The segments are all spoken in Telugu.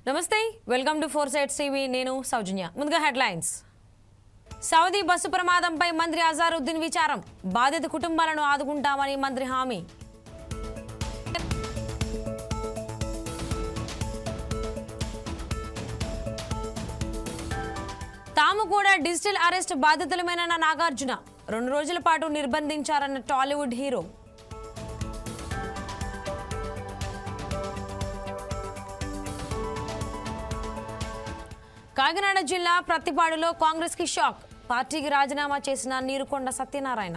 నమస్తే welcome to four sides TV నేను సౌజన్య ముందుగా హెడ్లైన్స్ సౌదీ బస్సు ప్రమాదంపై మంత్రి అజారుద్దీన్ విచారం బాధిత కుటుంబాలను ఆదుకుంటామని మంత్రి హామీ తాము కూడా డిజిటల్ అరెస్ట్ బాధితులమేనన్న నాగార్జున 2 రోజుల పాటు నిర్బంధించారన్న టాలీవుడ్ హీరో కాకినాడ జిల్లా ప్రత్తిపాడులో కాంగ్రెస్ కి షాక్ పార్టీకి రాజీనామా చేసిన నీరుకొండ సత్యనారాయణ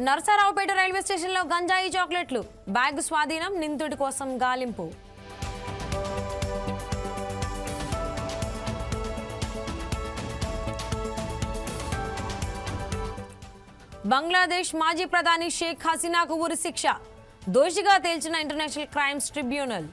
నరసరావుపేట రైల్వే స్టేషన్లో గంజాయి చాక్లెట్లు బ్యాగ్ స్వాధీనం నిందితుడి కోసం గాలింపు బంగ్లాదేశ్ మాజీ ప్రధాని షేక్ హసీనాకు ఉరి శిక్ష దోషిగా తేల్చిన international crimes tribunal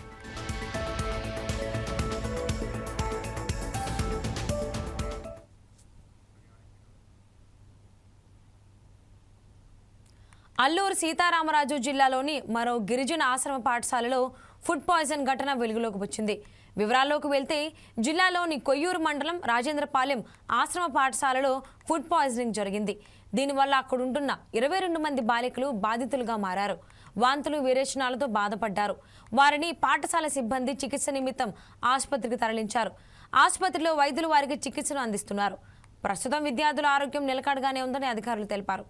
Alluri Sitarama Raju జిల్లాలోని మరో గిరిజన ఆశ్రమ పాఠశాలలో ఫుడ్ పాయిజన్ ఘటన వెలుగులోకి వచ్చింది. వివరాల్లోకి వెళ్తే జిల్లాలోని కొయ్యూరు మండలం రాజేంద్రపాలెం ఆశ్రమ పాఠశాలలో ఫుడ్ పాయిజనింగ్ జరిగింది. దీనివల్ల అక్కడుంటున్న 22 మంది బాలికలు బాధితులుగా మారారు. వాంతులు విరేచనాలతో బాధపడ్డారు. వారిని పాఠశాల సిబ్బంది చికిత్స నిమిత్తం ఆసుపత్రికి తరలించారు. ఆసుపత్రిలో వైద్యులు వారికి చికిత్సను అందిస్తున్నారు. ప్రస్తుతం విద్యార్థుల ఆరోగ్యం నిలకడగానే ఉందని అధికారులు తెలిపారు.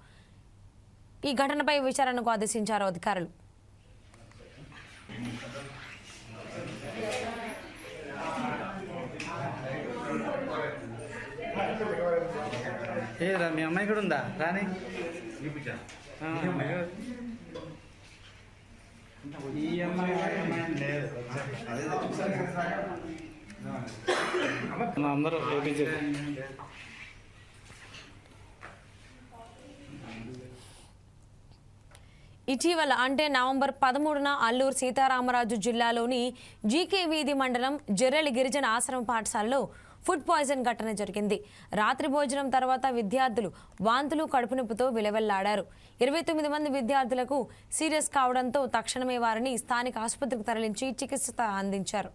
ఈ ఘటనపై విచారణకు ఆదేశించారు అధికారులు. ఏరా మీ అమ్మాయి కూడా ఉందా రాని ఈ అమ్మాయి అందరూ చూపించారు. ఇటీవల అంటే నవంబర్ 13న అల్లూరు సీతారామరాజు జిల్లాలోని జీకే వీధి మండలం జెర్రెలి గిరిజన ఆశ్రమ పాఠశాలలో ఫుడ్ పాయిజన్ ఘటన జరిగింది. రాత్రి భోజనం తర్వాత విద్యార్థులు వాంతులు కడుపునొప్పితో విలవెల్లాడారు. 29 మంది విద్యార్థులకు సీరియస్ కావడంతో తక్షణమే వారిని స్థానిక ఆసుపత్రికి తరలించి చికిత్స అందించారు.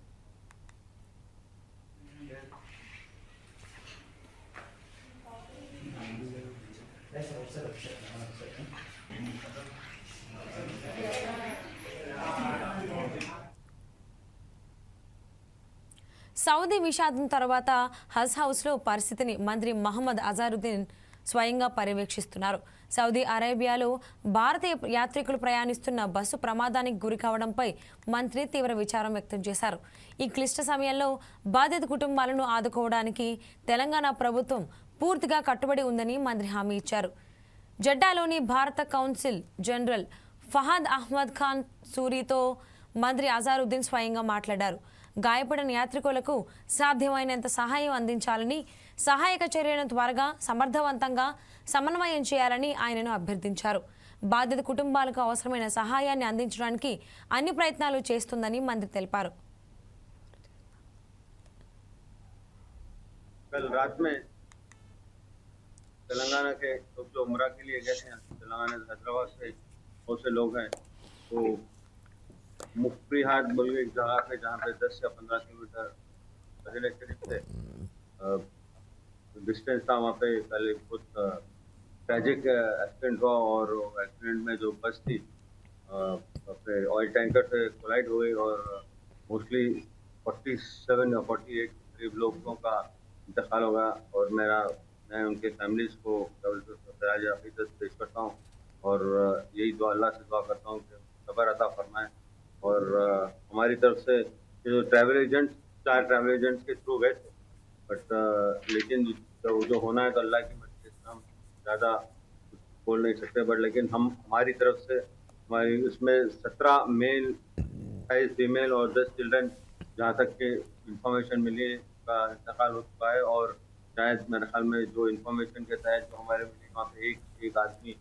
సౌదీ విషాదం తర్వాత హజ్ హౌస్లో పరిస్థితిని మంత్రి మహమ్మద్ అజారుద్దీన్ స్వయంగా పర్యవేక్షిస్తున్నారు. సౌదీ అరేబియాలో భారతీయ యాత్రికులు ప్రయాణిస్తున్న బస్సు ప్రమాదానికి గురి కావడంపై మంత్రి తీవ్ర విచారం వ్యక్తం చేశారు. ఈ క్లిష్ట సమయంలో బాధిత కుటుంబాలను ఆదుకోవడానికి తెలంగాణ ప్రభుత్వం పూర్తిగా కట్టుబడి ఉందని మంత్రి హామీ ఇచ్చారు. జడ్డాలోని భారత కౌన్సిల్ జనరల్ ఫహాద్ అహ్మద్ ఖాన్ సూరీతో మంత్రి అజారుద్దీన్ స్వయంగా మాట్లాడారు. గాయపడిన యాత్రికులకు సాధ్యమైనంత సహాయం అందించాలని, సహాయక చర్యలను త్వరగా సమర్థవంతంగా సమన్వయం చేయాలని ఆయనను అభ్యర్థించారు. బాధిత కుటుంబాలకు అవసరమైన సహాయాన్ని అందించడానికి అన్ని ప్రయత్నాలు చేస్తుందని మంత్రి తెలిపారు. तेलंगाना के लोग जो उम्रा के लिए गए थे तेलंगाना हैदराबाद से बहुत से लोग हैं तो मुफ्ती हाट बोल एक जगह पे जहाँ पे 10 या 15 किलोमीटर पहले करीब से डिस्टेंस था वहाँ पे पहले बहुत ट्रैजिक एक्सीडेंट हुआ और एक्सीडेंट में जो बस थी ऑयल टैंकर से कोलाइड हो गई और मोस्टली 47 या 48 करीब लोगों का इंतकाल हो गया और मैं उनके फैमिलीज़ को पेश करता हूँ और यही दुआ अल्लाह से दुआ करता हूँ कि सब्र अता फरमाए और हमारी तरफ से जो ट्रैवल एजेंट्स 4 ट्रैवल एजेंट्स के थ्रू गए थे बट लेकिन जो होना है तो अल्लाह की मर्ज़ी से हम ज़्यादा बोल नहीं सकते बट लेकिन हम हमारी तरफ से हमारी उसमें 17 मेल 28 फीमेल और 10 चिल्ड्रन जहाँ तक के इंफॉर्मेशन मिली का इंतकाल हो चुका है और शायद मेरे ख्याल में जो इन्फॉर्मेशन के तहत जो हमारे मिली वहाँ पे एक आदमी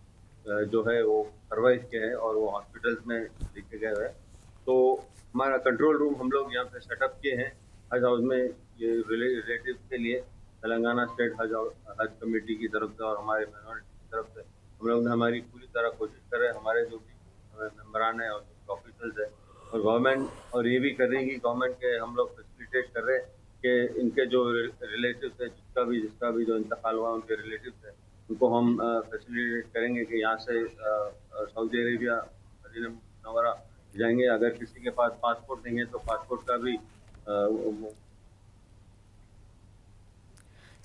जो है वो सर्वाइव के हैं और वो हॉस्पिटल्स में लेके गए हुए हैं तो हमारा कंट्रोल रूम हम लोग यहाँ पे सेटअप किए हैं हज हाउस में ये रिलेटिव के लिए तेलंगाना स्टेट हज कमेटी की तरफ से और हमारे माइनॉरिटी की तरफ से हम लोग ने हमारी पूरी तरह कोशिश कर रहे हैं, हमारे जो भी मेंबरान हैं और ऑफिसर्स हैं और गवर्नमेंट, और ये भी कर रही है कि गवर्नमेंट के हम लोग फैसिलिटेट कर रहे हैं कि इनके जो रिलेटिव्स है, जिसका भी जो इंतकाल हुआ उनके रिलेटिव्स है, उनको हम फैसिलिटेट करेंगे कि यहाँ से सऊदी अरेबिया मदीना मुनव्वरा जाएंगे। अगर किसी के पास पासपोर्ट नहीं है तो पासपोर्ट का भी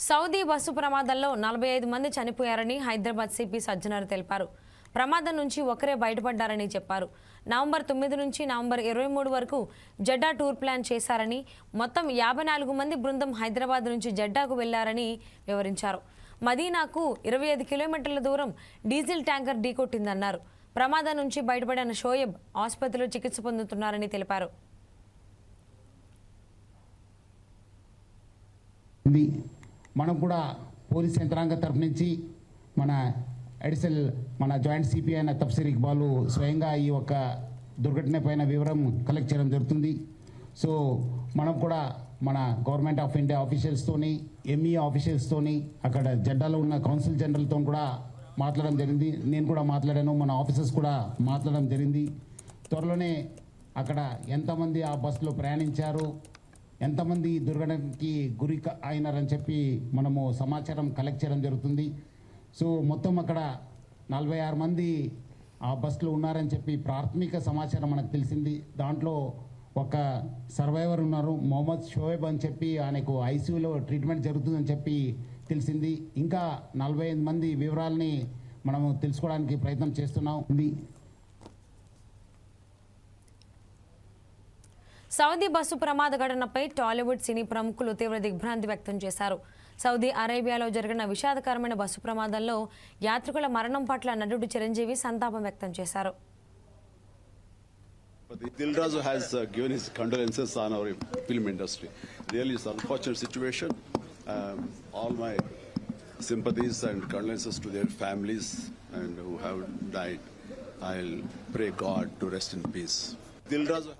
సౌదీ బస్సు ప్రమాదంలో 45 మంది చనిపోయారని హైదరాబాద్ సిపి సజ్జనార్ తెలిపారు. ప్రమాదం నుంచి ఒకరే బయటపడ్డారని చెప్పారు. నవంబర్ 9 నుంచి నవంబర్ 23 వరకు జడ్డా టూర్ ప్లాన్ చేశారని, మొత్తం 54 మంది బృందం హైదరాబాద్ నుంచి జడ్డాకు వెళ్లారని వివరించారు. మదీనాకు 25 కిలోమీటర్ల దూరం డీజిల్ ట్యాంకర్ ఢీకొట్టిందన్నారు. ప్రమాదం నుంచి బయటపడిన షోయబ్ ఆసుపత్రిలో చికిత్స పొందుతున్నారని తెలిపారు. మనం కూడా పోలీస్ యంత్రాంగ తరఫు నుంచి మన జాయింట్ సిపి అయిన తఫ్సీర్ ఇక్బాలు స్వయంగా ఈ యొక్క దుర్ఘటన పైన వివరం కలెక్ట్ చేయడం జరుగుతుంది. సో మనం కూడా మన గవర్నమెంట్ ఆఫ్ ఇండియా ఆఫీషియల్స్తోని, ఎంఈ ఆఫీషియల్స్తోని, అక్కడ జడ్డాలో ఉన్న కౌన్సిల్ జనరల్తో కూడా మాట్లాడడం జరిగింది. నేను కూడా మాట్లాడాను, మన ఆఫీసర్స్ కూడా మాట్లాడడం జరిగింది. త్వరలోనే అక్కడ ఎంతమంది ఆ బస్సులో ప్రయాణించారు, ఎంతమంది దుర్ఘటనకి గురి అయినారని చెప్పి మనము సమాచారం కలెక్ట్ చేయడం జరుగుతుంది. సో మొత్తం అక్కడ 46 మంది ఆ బస్సులో ఉన్నారని చెప్పి ప్రాథమిక సమాచారం మనకు తెలిసింది. దాంట్లో ఒక సర్వైవర్ ఉన్నారు, మొహమ్మద్ షోయబ్ అని చెప్పి, ఆయనకు ఐసీయూలో ట్రీట్మెంట్ జరుగుతుందని చెప్పి తెలిసింది. ఇంకా 45 మంది వివరాలని మనము తెలుసుకోవడానికి ప్రయత్నం చేస్తున్నాం. సౌదీ బస్సు ప్రమాద ఘటనపై టాలీవుడ్ సినీ ప్రముఖులు తీవ్ర దిగ్భ్రాంతి వ్యక్తం చేశారు. సౌదీ అరేబియాలో జరిగిన విషాదకరమైన బస్సు ప్రమాదంలో యాత్రికుల మరణం పట్ల నటుడు చిరంజీవి సంతాపం వ్యక్తం చేశారు. Dilrazu has given his condolences on our film industry. Really, it's an unfortunate situation. All my sympathies and condolences to their families and who have died. I'll pray God to rest in peace. Dilrazu.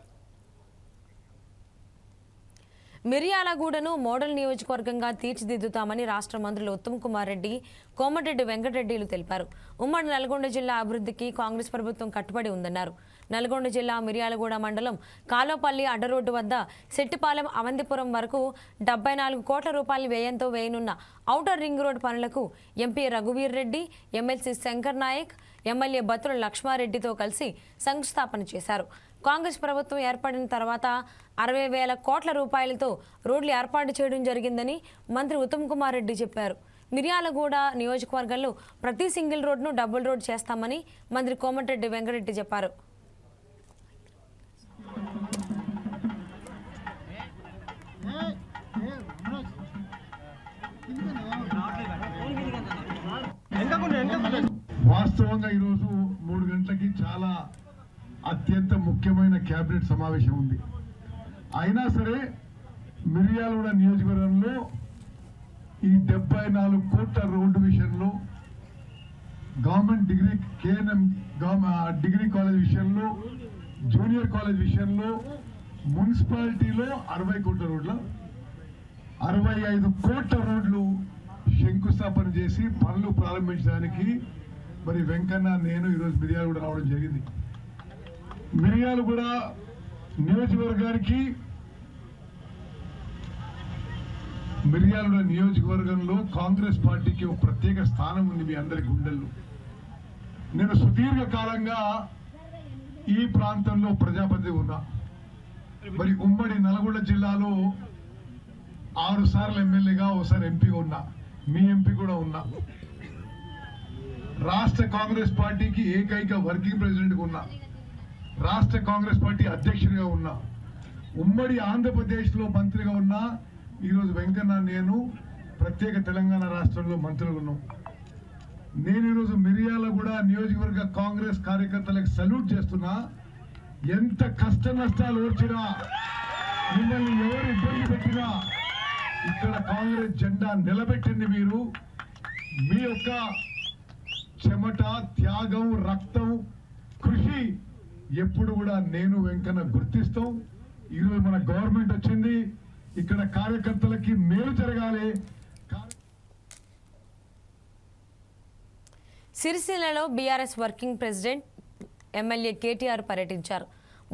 మిర్యాలగూడను మోడల్ నియోజకవర్గంగా తీర్చిదిద్దుతామని రాష్ట్ర మంత్రులు ఉత్తమ్ కుమార్ రెడ్డి, కోమటిరెడ్డి వెంకటరెడ్డిలు తెలిపారు. ఉమ్మడి నల్గొండ జిల్లా అభివృద్ధికి కాంగ్రెస్ ప్రభుత్వం కట్టుబడి ఉందన్నారు. నల్గొండ జిల్లా మిర్యాలగూడ మండలం కాలోపల్లి అడ్డరోడ్డు వద్ద సెట్టిపాలెం అవంతిపురం వరకు 74 కోట్ల రూపాయల వ్యయంతో వేయనున్న ఔటర్ రింగ్ రోడ్ పనులకు ఎంపీ రఘువీర్ రెడ్డి, ఎమ్మెల్సీ శంకర్ నాయక్, ఎమ్మెల్యే బత్తుల లక్ష్మారెడ్డితో కలిసి శంకుస్థాపన చేశారు. కాంగ్రెస్ ప్రభుత్వం ఏర్పడిన తర్వాత 60,000 కోట్ల రూపాయలతో రోడ్లు ఏర్పాటు చేయడం జరిగిందని మంత్రి ఉత్తమ్ కుమార్ రెడ్డి చెప్పారు. మిర్యాలగూడ నియోజకవర్గంలో ప్రతి సింగిల్ రోడ్ను డబుల్ రోడ్ చేస్తామని మంత్రి కోమటిరెడ్డి వెంకటరెడ్డి చెప్పారు. వాస్తవంగా ఈరోజు 3 గంటలకి చాలా అత్యంత ముఖ్యమైన కేబినెట్ సమావేశం ఉంది. అయినా సరే మిర్యాలగూడ నియోజకవర్గంలో ఈ 74 కోట్ల రోడ్డు విషయంలో, గవర్నమెంట్ డిగ్రీ కాలేజ్ విషయంలో, జూనియర్ కాలేజ్ విషయంలో, మున్సిపాలిటీలో 60 కోట్ల రోడ్ల 65 కోట్ల రోడ్లు శంకుస్థాపన చేసి పనులు ప్రారంభించడానికి మరి వెంకన్న నేను ఈరోజు మిర్యాలగూడ రావడం జరిగింది. మిర్యాలగూడ నియోజకవర్గంలో కాంగ్రెస్ పార్టీకి ఒక ప్రత్యేక స్థానం ఉంది మీ అందరి గుండెల్లో. నేను సుదీర్ఘ కాలంగా ఈ ప్రాంతంలో ప్రజాప్రతినిధి ఉన్నా. మరి ఉమ్మడి నల్గొండ జిల్లాలో 6 సార్లు ఎమ్మెల్యేగా, ఒకసారి ఎంపీగా ఉన్నా. మీ ఎంపీ కూడా ఉన్నా. రాష్ట్ర కాంగ్రెస్ పార్టీకి ఏకైక వర్కింగ్ ప్రెసిడెంట్గా ఉన్నా. రాష్ట్ర కాంగ్రెస్ పార్టీ అధ్యక్షుడిగా ఉన్నా. ఉమ్మడి ఆంధ్రప్రదేశ్లో మంత్రిగా ఉన్నా. ఈరోజు వెంకన్న నేను ప్రత్యేక తెలంగాణ రాష్ట్రంలో మంత్రులు ఉన్నాం. నేను ఈరోజు మిర్యాలగూడ నియోజకవర్గ కాంగ్రెస్ కార్యకర్తలకు సల్యూట్ చేస్తున్నా. ఎంత కష్ట నష్టాలు వచ్చినా, మిమ్మల్ని ఎవరు ఇబ్బంది పెట్టినా ఇక్కడ కాంగ్రెస్ జెండా నిలబెట్టింది మీరు. మీ యొక్క చెమట, త్యాగం, రక్తం, కృషి ఎప్పుడు కూడా నేను వెంకన్న గుర్తిస్తాం. ఈరోజు మన గవర్నమెంట్ వచ్చింది, ఇక్కడ కార్యకర్తలకి మేలు జరగాలి. సిరిసిల్లలో BRS working president MLA KTR పర్యటించారు.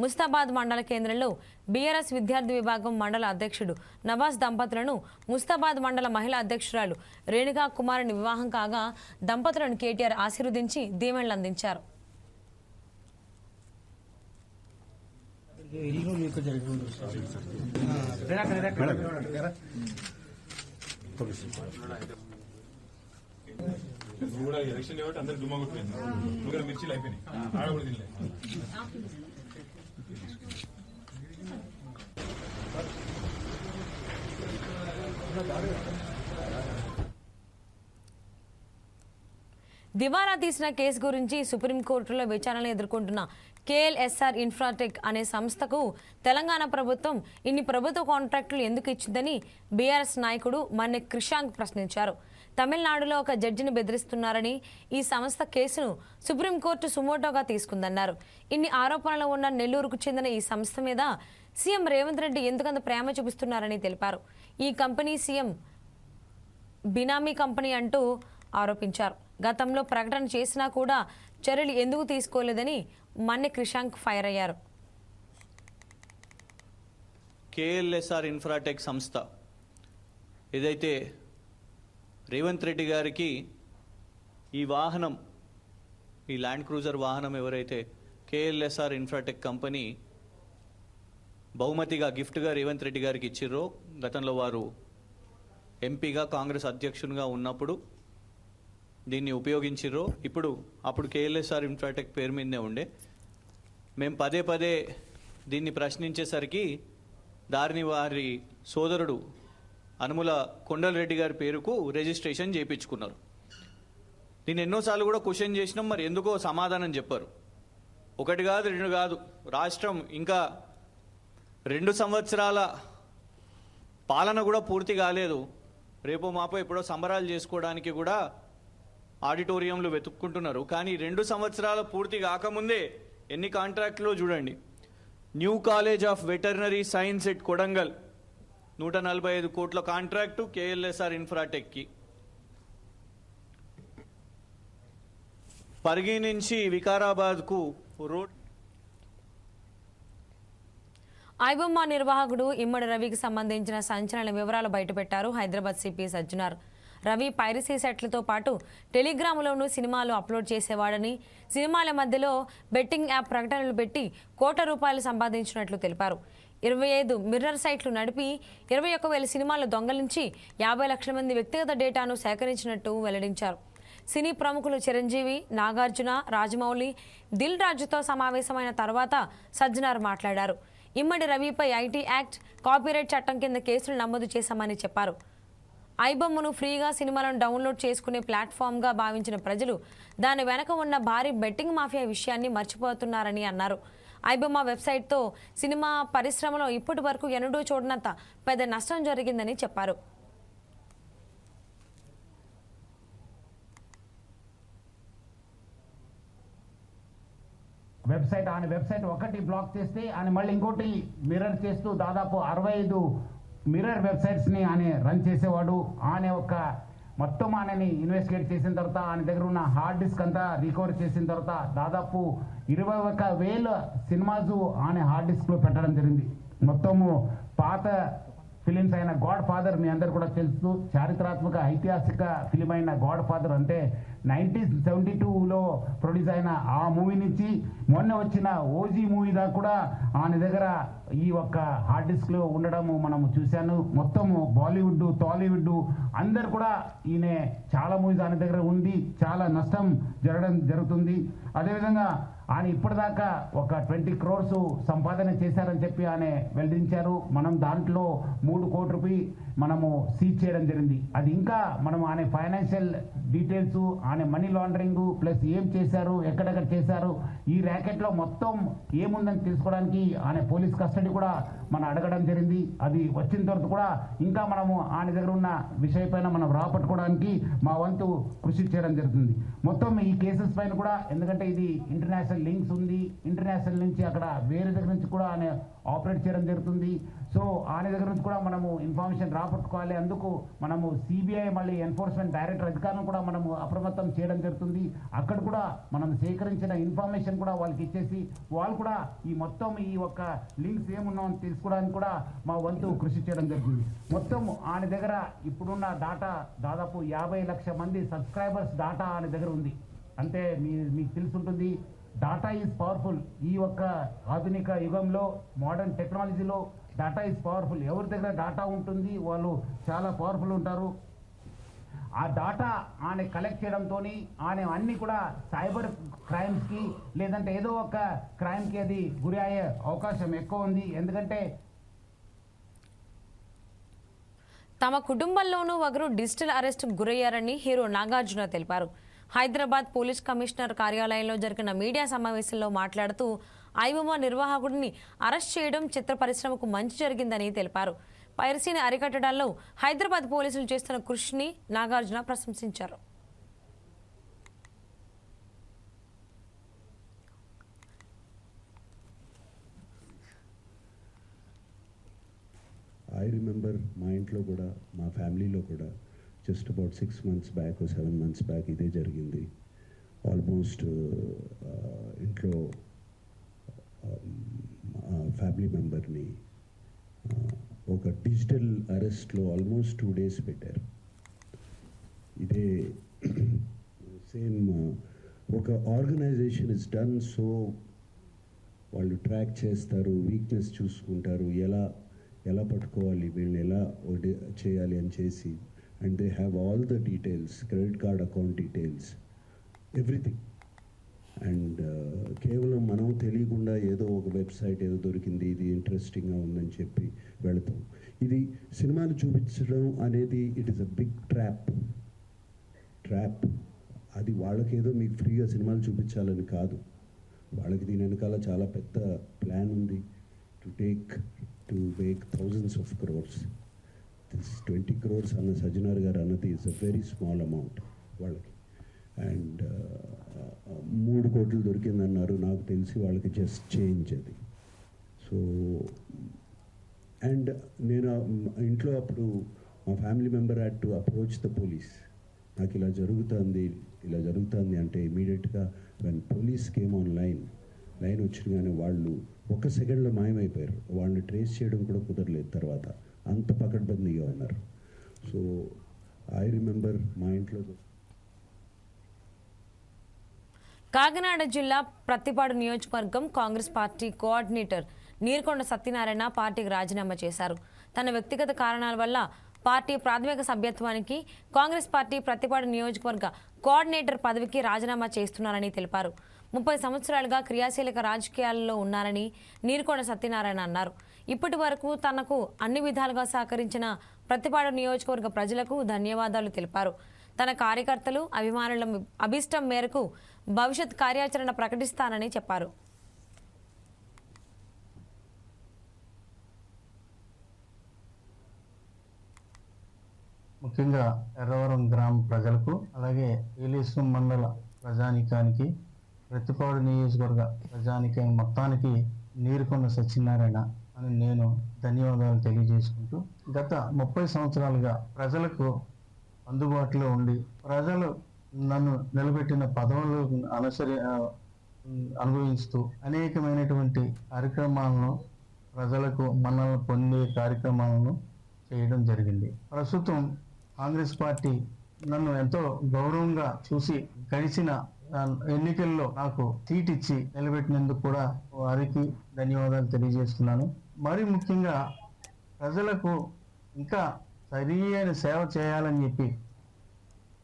ముస్తాబాద్ మండల కేంద్రంలో బీఆర్ఎస్ విద్యార్థి విభాగం మండల అధ్యక్షుడు నవాజ్ దంపతులను ముస్తాబాద్ మండల మహిళా అధ్యక్షురాలు రేణుకా కుమారుని వివాహం కాగా దంపతులను కేటీఆర్ ఆశీర్వదించి దీవెనలు అందించారు. ఎలక్షన్ కాబట్టి అందరు డుమ్మా కొట్టిపోయింది. నువ్వు మిర్చీలు అయిపోయినాయి, ఆడ కూడా తినలే. దివాలా తీసిన కేసు గురించి సుప్రీంకోర్టులో విచారణలు ఎదుర్కొంటున్న కేఎల్ఎస్ఆర్ ఇన్ఫ్రాటెక్ అనే సంస్థకు తెలంగాణ ప్రభుత్వం ఇన్ని ప్రభుత్వ కాంట్రాక్టులు ఎందుకు ఇచ్చిందని బీఆర్ఎస్ నాయకుడు మన్నె క్రిషాంక్ ప్రశ్నించారు. తమిళనాడులో ఒక జడ్జిని బెదిరిస్తున్నారని ఈ సంస్థ కేసును సుప్రీంకోర్టు సుమోటోగా తీసుకుందన్నారు. ఇన్ని ఆరోపణలు ఉన్న నెల్లూరుకు చెందిన ఈ సంస్థ మీద సీఎం రేవంత్ రెడ్డి ఎందుకంత ప్రేమ చూపిస్తున్నారని తెలిపారు. ఈ కంపెనీ సీఎం బినామీ కంపెనీ అంటూ ఆరోపించారు. గతంలో ప్రకటన చేసినా కూడా చర్యలు ఎందుకు తీసుకోలేదని మన్నె క్రిషాంక్ ఫైర్ అయ్యారు. కేఎల్ఎస్ఆర్ ఇన్ఫ్రాటెక్ సంస్థ ఏదైతే రేవంత్ రెడ్డి గారికి ఈ వాహనం, ఈ ల్యాండ్ క్రూజర్ వాహనం ఎవరైతే కేఎల్ఎస్ఆర్ ఇన్ఫ్రాటెక్ కంపెనీ బహుమతిగా గిఫ్ట్గా రేవంత్ రెడ్డి గారికి ఇచ్చిర్రో, గతంలో వారు ఎంపీగా కాంగ్రెస్ అధ్యక్షునిగా ఉన్నప్పుడు దీన్ని ఉపయోగించిర్రో, అప్పుడు కేఎల్ఎస్ఆర్ ఇన్ఫ్రాటెక్ పేరు మీదనే ఉండే. మేము పదే పదే దీన్ని ప్రశ్నించేసరికి దారిని వారి సోదరుడు అనుముల కొండలరెడ్డి గారి పేరుకు రిజిస్ట్రేషన్ చేయించుకున్నారు. దీన్ని ఎన్నోసార్లు కూడా క్వశ్చన్ చేసినాం, మరి ఎందుకో సమాధానం చెప్పారు. ఒకటి కాదు, రెండు కాదు, రాష్ట్రం ఇంకా 2 సంవత్సరాల పాలన కూడా పూర్తి కాలేదు. రేపో మాపో ఎప్పుడో సంబరాలు చేసుకోవడానికి కూడా ఆడిటోరియంలు వెతుక్కుంటున్నారు. కానీ 2 సంవత్సరాలు పూర్తి కాకముందే ఎన్ని కాంట్రాక్టులో చూడండి. New college of veterinary science at Kodangal 145 కోట్ల కాంట్రాక్టు కేఎల్ఎస్ఆర్ ఇన్ఫ్రాటెక్కి. పరిగి నుంచి వికారాబాద్కు రోడ్. ఐబొమ్మ నిర్వాహకుడు ఇమ్మడి రవికి సంబంధించిన సంచలన వివరాలు బయటపెట్టారు హైదరాబాద్ సిపి సజ్జనార్. రవి పైరసీ సెట్లతో పాటు టెలిగ్రామ్లోనూ సినిమాలు అప్లోడ్ చేసేవాడని, సినిమాల మధ్యలో బెట్టింగ్ యాప్ ప్రకటనలు పెట్టి కోట్ల రూపాయలు సంపాదించినట్లు తెలిపారు. 25 మిర్రర్ సైట్లు నడిపి 21,000 సినిమాలు దొంగలించి 50 లక్షల మంది వ్యక్తిగత డేటాను సేకరించినట్టు వెల్లడించారు. సినీ ప్రముఖులు చిరంజీవి, నాగార్జున, రాజమౌళి, దిల్ రాజుతో సమావేశమైన తర్వాత సజ్జనార్ మాట్లాడారు. ఇమ్మడి రవిపై ఐటీ యాక్ట్, కాపీరైట్ చట్టం కింద కేసులు నమోదు చేశామని చెప్పారు. ఐబొమ్మను ఫ్రీగా సినిమాలను డౌన్లోడ్ చేసుకునే ప్లాట్ఫామ్గా భావించిన ప్రజలు దాని వెనక ఉన్న భారీ బెట్టింగ్ మాఫియా విషయాన్ని మర్చిపోతున్నారని అన్నారు. ఐబొమ్మ వెబ్సైట్తో సినిమా పరిశ్రమలో ఇప్పటి వరకు ఎన్నడూ చూడనంత పెద్ద నష్టం జరిగిందని చెప్పారు. వెబ్సైట్ ఒకటి బ్లాక్ చేస్తే ఆయన మళ్ళీ ఇంకోటి మిర్రర్ చేస్తూ దాదాపు 65 మిర్రర్ వెబ్సైట్స్ని ఆయన రన్ చేసేవాడు. ఆయన ఒక మొత్తం ఆయనని ఇన్వెస్టిగేట్ చేసిన తర్వాత ఆయన దగ్గర ఉన్న హార్డ్ డిస్క్ అంతా రికవర్ చేసిన తర్వాత దాదాపు 21,000 సినిమాస్ ఆయన హార్డ్ డిస్క్లో పెట్టడం జరిగింది. మొత్తము పాత ఫిలిమ్స్ అయిన గాడ్ ఫాదర్ మీ అందరు కూడా తెలుసు, చారిత్రాత్మక ఐతిహాసిక ఫిలిం అయిన గాడ్ ఫాదర్ అంటే 1972లో ప్రొడ్యూస్ అయిన ఆ మూవీ నుంచి మొన్న వచ్చిన ఓజీ మూవీ దాకా కూడా ఆయన దగ్గర ఈ ఒక్క హార్డ్ డిస్క్లో ఉండడము మనము చూశాను. మొత్తము బాలీవుడ్, టాలీవుడ్ అందరు కూడా ఈయన చాలా మూవీస్ ఆయన దగ్గర ఉంది, చాలా నష్టం జరుగుతుంది. అదేవిధంగా ఆయన ఇప్పటిదాకా ఒక 20 crores సంపాదన చేశారని చెప్పి ఆయన వెల్లడించారు. మనం దాంట్లో 3 కోట్ల రూపాయలు మనము సీజ్ చేయడం జరిగింది. అది ఇంకా మనం ఆయన ఫైనాన్షియల్ డీటెయిల్స్, ఆయన మనీ లాండరింగ్ ప్లస్ ఏం చేశారు, ఎక్కడెక్కడ చేశారు, ఈ ర్యాకెట్లో మొత్తం ఏముందని తెలుసుకోవడానికి ఆయన పోలీస్ కస్టడీ కూడా మనం అడగడం జరిగింది. అది వచ్చిన తర్వాత కూడా ఇంకా మనము ఆయన దగ్గర ఉన్న విషయం పైన మనం రాపట్టుకోవడానికి మా వంతు కృషి చేయడం జరుగుతుంది. మొత్తం ఈ కేసెస్ పైన కూడా, ఎందుకంటే ఇది ఇంటర్నేషనల్ లింక్స్ ఉంది, ఇంటర్నేషనల్ నుంచి అక్కడ వేరే దగ్గర నుంచి కూడా ఆయన ఆపరేట్ చేయడం జరుగుతుంది. సో ఆయన దగ్గర నుంచి కూడా మనము ఇన్ఫర్మేషన్ రాపట్టుకోవాలి. అందుకు మనము సిబిఐ మళ్ళీ ఎన్ఫోర్స్మెంట్ డైరెక్టర్ అధికారులను కూడా మనము అప్రమత్తం మొత్తం చేయడం జరుగుతుంది. అక్కడ కూడా మనం సేకరించిన ఇన్ఫర్మేషన్ కూడా వాళ్ళకి ఇచ్చేసి వాళ్ళు కూడా ఈ మొత్తం ఈ ఒక్క లింక్స్ ఏమున్నామని తెలుసుకోవడానికి కూడా మా వంతు కృషి చేయడం జరుగుతుంది. మొత్తం ఆయన దగ్గర ఇప్పుడున్న డాటా దాదాపు 50 లక్షల మంది సబ్స్క్రైబర్స్ డాటా ఆయన దగ్గర ఉంది. అంటే మీకు తెలుసుంటుంది, డాటా ఈజ్ పవర్ఫుల్. ఈ ఒక్క ఆధునిక యుగంలో మోడర్న్ టెక్నాలజీలో డాటా ఈజ్ పవర్ఫుల్. ఎవరి దగ్గర డాటా ఉంటుంది వాళ్ళు చాలా పవర్ఫుల్ ఉంటారు. ఆ డాటా ఆయన కలెక్ట్ చేయడంతో ఆయన అన్ని కూడా సైబర్ క్రైమ్స్కి లేదంటే ఏదో ఒక క్రైమ్కి అది గురి అయ్యే అవకాశం ఎక్కువ ఉంది. ఎందుకంటే తమ కుటుంబంలోనూ ఒకరు డిజిటల్ అరెస్ట్కు గురయ్యారని హీరో నాగార్జున తెలిపారు. హైదరాబాద్ పోలీస్ కమిషనర్ కార్యాలయంలో జరిగిన మీడియా సమావేశంలో మాట్లాడుతూ ఐబొమ్మ నిర్వాహకుడిని అరెస్ట్ చేయడం చిత్ర పరిశ్రమకు మంచి జరిగిందని తెలిపారు. పైరసీని అరికట్టడంలో హైదరాబాద్ పోలీసులు చేస్తున్న కృషిని నాగార్జున ప్రశంసించారు. I remember మా ఇంట్లో కూడా మా ఫ్యామిలీలో కూడా just about 6 months back 7 months back ఇదే జరిగింది. ఆల్మోస్ట్ ఇంట్లో ఫ్యామిలీ మెంబర్ని ఒక డిజిటల్ అరెస్ట్లో ఆల్మోస్ట్ 2 days పెట్టారు. ఇదే సేమ్ ఒక ఆర్గనైజేషన్ ఇస్ డన్ సో వాళ్ళు ట్రాక్ చేస్తారు, వీక్నెస్ చూసుకుంటారు, ఎలా పట్టుకోవాలి, వీళ్ళని ఎలా చేయాలి అని చేసి, and they have all the details, credit card account details, everything. And కేవలం మనం తెలియకుండా ఏదో ఒక వెబ్సైట్ ఏదో దొరికింది, ఇది ఇంట్రెస్టింగ్గా ఉందని చెప్పి వెళతాం. ఇది సినిమాలు చూపించడం అనేది it is a big trap. అది వాళ్ళకేదో మీకు ఫ్రీగా సినిమాలు చూపించాలని కాదు, వాళ్ళకి దీని వెనకాల చాలా పెద్ద ప్లాన్ ఉంది. To make thousands of crores. This 20 crores అన్న సజ్జనార్ గారు అన్నది is a very small amount వాళ్ళకి. అండ్ 3 కోట్లు దొరికిందన్నారు, నాకు తెలిసి వాళ్ళకి జస్ట్ చేంజ్ అది. సో అండ్ నేను ఇంట్లో అప్పుడు మా family member had to approach the police. నాకు ఇలా జరుగుతుంది అంటే ఇమీడియట్గా when police came on line వచ్చినగానే వాళ్ళు 1 సెకండ్లో మాయమైపోయారు. వాళ్ళని ట్రేస్ చేయడం కూడా కుదరలేదు తర్వాత, అంత పకడ్బందీగా ఉన్నారు. సో ఐ రిమెంబర్ మా ఇంట్లో. కాకినాడ జిల్లా ప్రత్తిపాడు నియోజకవర్గం కాంగ్రెస్ పార్టీ కోఆర్డినేటర్ నీరుకొండ సత్యనారాయణ పార్టీకి రాజీనామా చేశారు. తన వ్యక్తిగత కారణాల వల్ల పార్టీ ప్రాథమిక సభ్యత్వానికి కాంగ్రెస్ పార్టీ ప్రత్తిపాడు నియోజకవర్గ కోఆర్డినేటర్ పదవికి రాజీనామా చేస్తున్నారని తెలిపారు. 30 సంవత్సరాలుగా క్రియాశీలక రాజకీయాల్లో ఉన్నారని నీరుకొండ సత్యనారాయణ అన్నారు. ఇప్పటి వరకు తనకు అన్ని విధాలుగా సహకరించిన ప్రత్తిపాడు నియోజకవర్గ ప్రజలకు ధన్యవాదాలు తెలిపారు. తన కార్యకర్తలు అభిమానుల అభిష్టం మేరకు భవిష్యత్ కార్యాచరణ ప్రకటిస్తానని చెప్పారు. ముఖ్యంగా ఎర్రవరం గ్రామ ప్రజలకు, అలాగే ఏలేశ్వరం మండల ప్రజానీకానికి, ప్రత్తిపాడు నియోజకవర్గ ప్రజానీకం మొత్తానికి నీరుకొండ సత్యనారాయణ అని నేను ధన్యవాదాలు తెలియజేసుకుంటూ, గత 30 సంవత్సరాలుగా ప్రజలకు అందుబాటులో ఉండి ప్రజలు నన్ను నిలబెట్టిన పదవులు అనుభవిస్తూ అనేకమైనటువంటి కార్యక్రమాలను, ప్రజలకు మన్ననలు పొందే కార్యక్రమాలను చేయడం జరిగింది. ప్రస్తుతం కాంగ్రెస్ పార్టీ నన్ను ఎంతో గౌరవంగా చూసి గడిచిన ఎన్నికల్లో నాకు సీట్ ఇచ్చి నిలబెట్టినందుకు కూడా వారికి ధన్యవాదాలు తెలియజేస్తున్నాను. మరి ముఖ్యంగా ప్రజలకు ఇంకా సరైన సేవ చేయాలని చెప్పి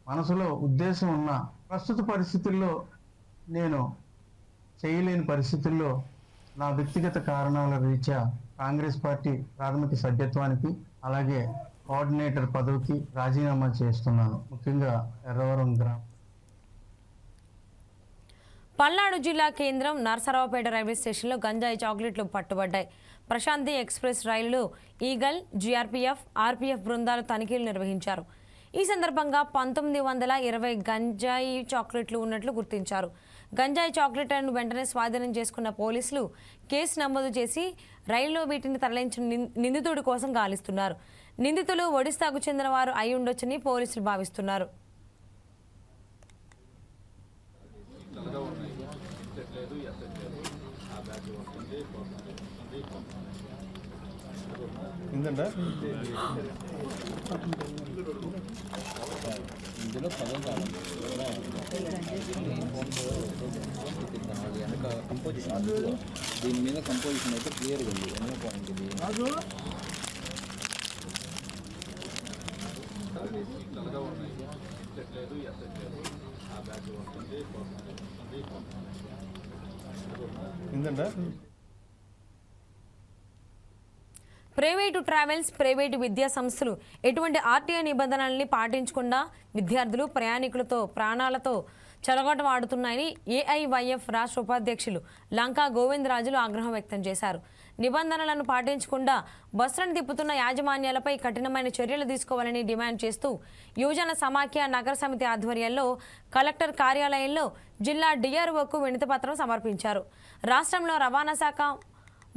మనసులో ఉద్దేశం ఉన్న ప్రస్తుత పరిస్థితుల్లో నేను చేయలేని పరిస్థితుల్లో నా వ్యక్తిగత కారణాల రీత్యా కాంగ్రెస్ పార్టీ ప్రాథమిక సభ్యత్వానికి అలాగే కోఆర్డినేటర్ పదవికి రాజీనామా చేస్తున్నాను. ముఖ్యంగా ఎర్రవరం గ్రామం. పల్నాడు జిల్లా కేంద్రం నరసరావుపేట రైల్వే స్టేషన్లో గంజాయి చాక్లెట్లు పట్టుబడ్డాయి. ప్రశాంతి ఎక్స్ప్రెస్ రైలులో ఈగల్, జీఆర్పీఎఫ్, ఆర్పీఎఫ్ బృందాలు తనిఖీలు నిర్వహించారు. ఈ సందర్భంగా 1920 గంజాయి చాక్లెట్లు ఉన్నట్లు గుర్తించారు. గంజాయి చాక్లెట్లను వెంటనే స్వాధీనం చేసుకున్న పోలీసులు కేసు నమోదు చేసి రైల్లో వీటిని తరలించిన నిందితుడి కోసం గాలిస్తున్నారు. నిందితులు ఒడిశాకు చెందిన వారు అయి ఉండొచ్చని పోలీసులు భావిస్తున్నారు. ఇందండి ఇందులో పదం కాదు వెనక కంపోజిషన్ దీని మీద కంపోజిషన్ అయితే క్లియర్గా ఉంది ఎన్నో పాయింట్ ఇది ఇందండి ప్రైవేటు ట్రావెల్స్, ప్రైవేటు విద్యా సంస్థలు ఎటువంటి ఆర్టీఐ నిబంధనల్ని పాటించకుండా విద్యార్థులు, ప్రయాణికులతో ప్రాణాలతో చెలగాటమాడుతున్నాయని ఏఐవైఎఫ్ రాష్ట్ర ఉపాధ్యక్షులు లంకా గోవిందరాజులు ఆగ్రహం వ్యక్తం చేశారు. నిబంధనలను పాటించకుండా బస్సులను తిప్పుతున్న యాజమాన్యాలపై కఠినమైన చర్యలు తీసుకోవాలని డిమాండ్ చేస్తూ యువజన సమాఖ్య నగర సమితి ఆధ్వర్యంలో కలెక్టర్ కార్యాలయంలో జిల్లా డిఆర్ఓకు వినతిపత్రం సమర్పించారు. రాష్ట్రంలో రవాణా శాఖ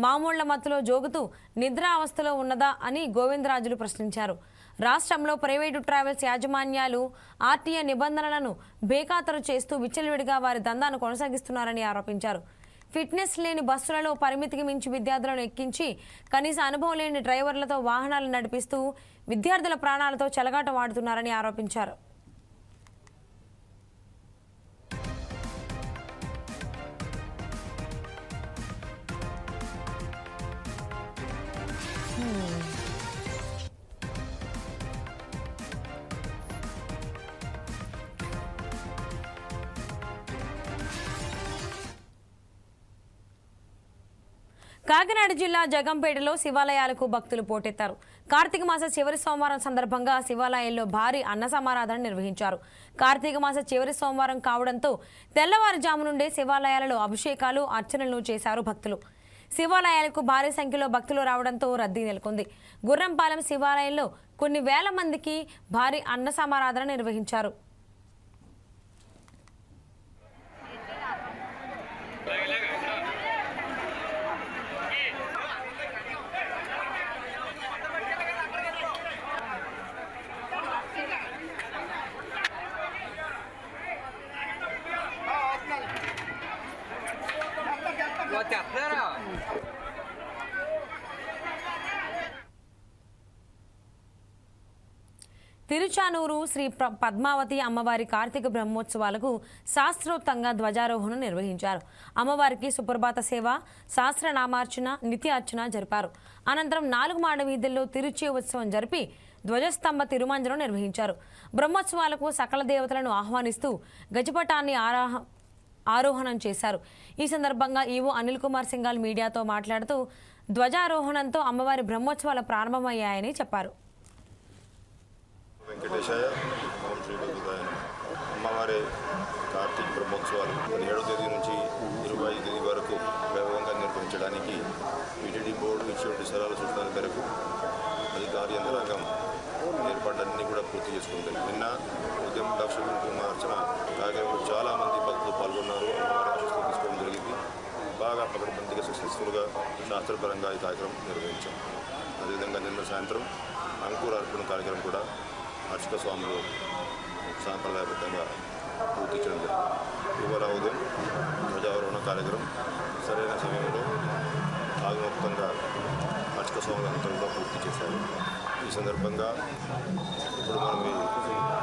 మామూళ్ల మత్తులో జోగుతూ నిద్రా అవస్థలో ఉన్నదా అని గోవిందరాజులు ప్రశ్నించారు. రాష్ట్రంలో ప్రైవేటు ట్రావెల్స్ యాజమాన్యాలు ఆర్టీఏ నిబంధనలను బేఖాతరు చేస్తూ విచ్చలవిడిగా వారి దందాను కొనసాగిస్తున్నారని ఆరోపించారు. ఫిట్నెస్ లేని బస్సులలో పరిమితికి మించి విద్యార్థులను ఎక్కించి కనీస అనుభవం లేని డ్రైవర్లతో వాహనాలు నడిపిస్తూ విద్యార్థుల ప్రాణాలతో చెలగాటమాడుతున్నారని ఆరోపించారు. కాకినాడ జిల్లా జగంపేటలో శివాలయాలకు భక్తులు పోటెత్తారు. కార్తీక మాస చివరి సోమవారం సందర్భంగా శివాలయాల్లో భారీ అన్న సమారాధన నిర్వహించారు. కార్తీక మాస చివరి సోమవారం కావడంతో తెల్లవారుజాము నుండే శివాలయాలలో అభిషేకాలు, అర్చనలు చేశారు భక్తులు. శివాలయాలకు భారీ సంఖ్యలో భక్తులు రావడంతో రద్దీ నెలకొంది. గుర్రంపాలెం శివాలయంలో కొన్ని వేల మందికి భారీ అన్న సమారాధన నిర్వహించారు. తిరుచానూరు శ్రీ పద్మావతి అమ్మవారి కార్తీక బ్రహ్మోత్సవాలకు శాస్త్రోక్తంగా ధ్వజారోహణ నిర్వహించారు. అమ్మవారికి సుప్రభాత సేవ, సహస్రనామార్చన, నిత్యార్చన జరిపారు. అనంతరం 4 మాడ వీధుల్లో తిరుచి ఉత్సవం జరిపి ధ్వజస్తంభ తిరుమంజనం నిర్వహించారు. బ్రహ్మోత్సవాలకు సకల దేవతలను ఆహ్వానిస్తూ గజపటాన్ని ఆరోహణం చేశారు. ఈ సందర్భంగా ఈవో అనిల్ కుమార్ సింఘాల్ మీడియాతో మాట్లాడుతూ ధ్వజారోహణంతో అమ్మవారి బ్రహ్మోత్సవాలు ప్రారంభమయ్యాయని చెప్పారు. వెంకటేశాయ ఓం శ్రీ గురుదాయ అమ్మవారి కార్తీక బ్రహ్మోత్సవాలు 17వ తేదీ నుంచి 25వ తేదీ వరకు వైభవంగా నిర్వహించడానికి టీటీడీ బోర్డు ఇచ్చినటువంటి సలహాల సూచనల మేరకు అధికారి యంత్రాంగం ఏర్పాట్లన్నీ కూడా పూర్తి చేసుకుంటాయి. నిన్న ఉదయం లక్ష కుంకుమార్చన కార్యక్రమంలో చాలామంది భక్తులు పాల్గొన్నారు. అమ్మవారి ఆశీస్సులు తీసుకోవడం జరిగింది. బాగా పకడ్బందీగా సక్సెస్ఫుల్గా శాస్త్రపరంగా ఈ కార్యక్రమం నిర్వహించాం. అదేవిధంగా నిన్న సాయంత్రం అంకురార్పణ కార్యక్రమం కూడా అర్చక స్వాములు సాంప్రదాయబద్ధంగా పూర్తి చేయడం జరిగింది. ఇవాళ ఉదయం ధ్వజారోహణ కార్యక్రమం సరైన సమయంలో ఆగమోక్తంగా అర్చక స్వాముల అంతరంలో పూర్తి చేశారు. ఈ సందర్భంగా ఇప్పుడు మనం ఈ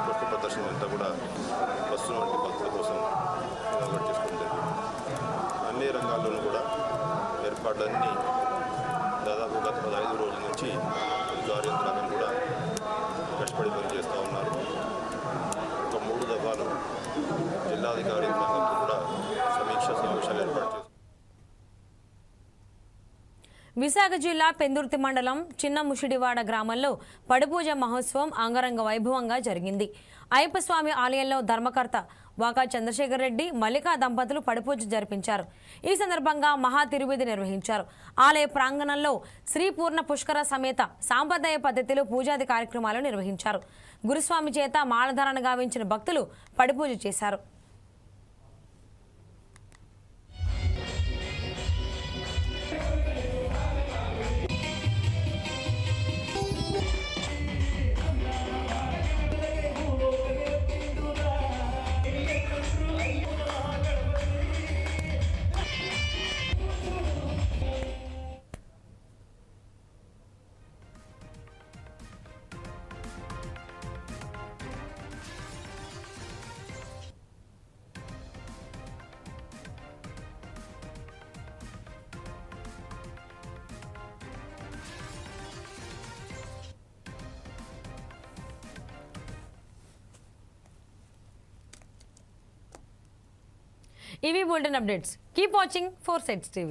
పుష్ప ప్రదర్శన అంతా కూడా బస్సుల వంటి భక్తుల కోసం ఏర్పాటు చేసుకోవడం జరిగింది. అన్ని రంగాల్లోనూ కూడా ఏర్పాట్లన్నీ దాదాపు గత 15 రోజుల నుంచి అధికారి యంత్రాంగం కూడా కష్టపడి పనిచేస్తూ ఉన్నారు. ఒక 3 దఫాలు జిల్లాధికారి యంత్రాంగంతో కూడా సమీక్ష సమావేశాలు ఏర్పాటు చేశారు. విశాఖ జిల్లా పెందుర్తి మండలం చిన్న ముషిడివాడ గ్రామంలో పడిపూజ మహోత్సవం అంగరంగ వైభవంగా జరిగింది. అయ్యప్పస్వామి ఆలయంలో ధర్మకర్త వాకా చంద్రశేఖర్ రెడ్డి, మల్లికా దంపతులు పడిపూజ జరిపించారు. ఈ సందర్భంగా మహా తిరువిధి నిర్వహించారు. ఆలయ ప్రాంగణంలో శ్రీ పూర్ణ పుష్కర సమేత సాంప్రదాయ పద్ధతిలో పూజాది కార్యక్రమాలు నిర్వహించారు. గురుస్వామి చేత మాలధారణ గావించిన భక్తులు పడిపూజ చేశారు. ఇవి bulletin updates. Keep watching 4 Sides TV.